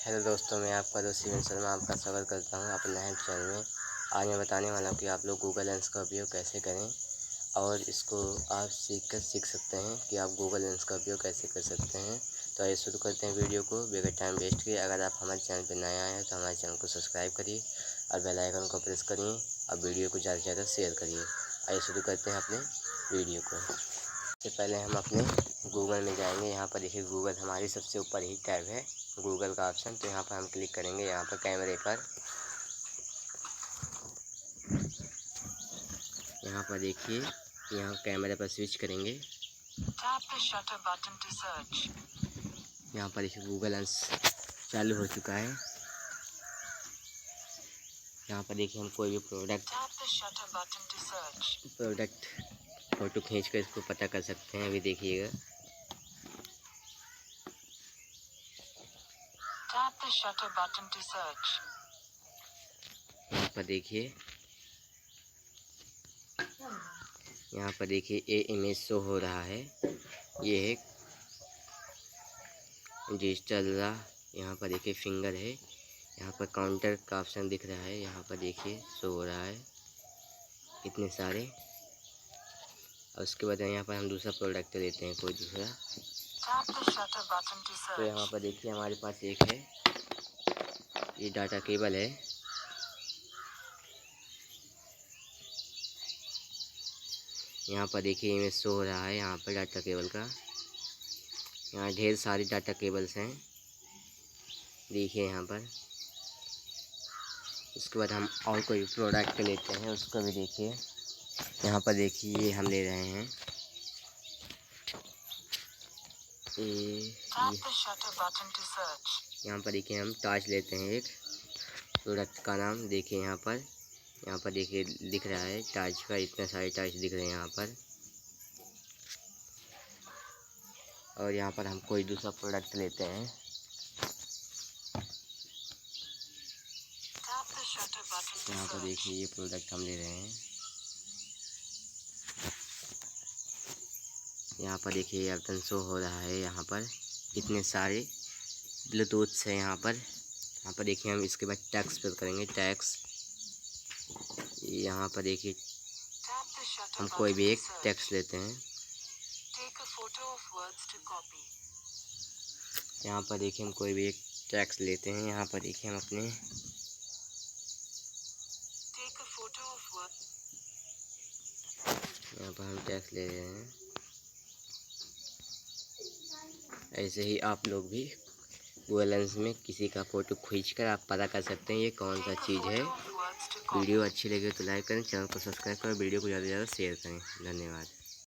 Hello दोस्तों, मैं आपका दोस्त शिवेंद्र शर्मा आपका स्वागत करता हूं अपने नए चैनल में। आज मैं बताने वाला हूं कि आप लोग गूगल लेंस का उपयोग कैसे करें और इसको आप सीख सकते हैं कि आप गूगल लेंस का उपयोग कैसे कर सकते हैं। तो आइए शुरू करते हैं वीडियो को बगैर टाइम वेस्ट किए। अगर आप हमारे चैनल पर नए आए हैं तो हमारे चैनल को सब्सक्राइब करिए और बेल आइकन को प्रेस करिए और वीडियो को ज़्यादा से ज़्यादा शेयर करिए। आइए शुरू करते हैं अपने वीडियो को। सबसे पहले हम अपने गूगल में जाएंगे। यहाँ पर देखिए गूगल हमारी सबसे ऊपर ही टैब है गूगल का ऑप्शन। तो यहाँ पर हम क्लिक करेंगे, यहाँ पर कैमरे पर। यहाँ पर देखिए, यहाँ कैमरे पर स्विच करेंगे। यहाँ पर देखिए गूगल लेंस चालू हो चुका है। यहाँ पर देखिए हम कोई भी प्रोडक्ट फ़ोटो खींच कर इसको पता कर सकते हैं। अभी देखिएगा, यहाँ पर देखिए, यहाँ पर देखिए ये इमेज शो हो रहा है। ये है डिजिटल। यहाँ पर देखिए फिंगर है। यहाँ पर काउंटर का ऑप्शन दिख रहा है। यहाँ पर देखिए शो हो रहा है इतने सारे। और उसके बाद यहाँ पर हम दूसरा प्रोडक्ट लेते हैं, कोई दूसरा। तो यहाँ पर देखिए हमारे पास एक है, ये डाटा केबल है। यहाँ पर देखिए इमेज शो हो रहा है यहाँ पर डाटा केबल का। यहाँ ढेर सारी डाटा केबल्स हैं, देखिए यहाँ पर। उसके बाद हम और कोई प्रोडक्ट लेते हैं, उसको भी देखिए। यहाँ पर देखिए ये हम ले रहे हैं ये यहाँ पर देखिए हम टॉर्च लेते हैं। एक प्रोडक्ट का नाम देखिए यहाँ पर देखिए दिख रहा है टॉर्च का। इतने सारे टॉर्च दिख रहे हैं यहाँ पर। और यहाँ पर हम कोई दूसरा प्रोडक्ट लेते हैं। यहाँ पर देखिए ये प्रोडक्ट हम ले रहे हैं। यहाँ पर देखिए ये ऑप्शन शो हो रहा है। यहाँ पर इतने सारे ब्लूटूथ है यहाँ पर। यहाँ पर देखिए हम इसके बाद टैक्स पर करेंगे, टैक्स। यहाँ पर देखिए हम कोई भी एक टैक्स लेते हैं। यहाँ पर देखिए हम कोई भी एक टैक्स लेते हैं। यहाँ पर देखिए हम अपने यहाँ पर हम टैक्स ले रहे हैं। ऐसे ही आप लोग भी गूगल लेंस में किसी का फ़ोटो खींचकर आप पता कर सकते हैं ये कौन सा चीज़ है। वीडियो अच्छी लगे तो लाइक करें, चैनल को सब्सक्राइब करें, वीडियो को ज़्यादा से ज़्यादा शेयर करें। धन्यवाद।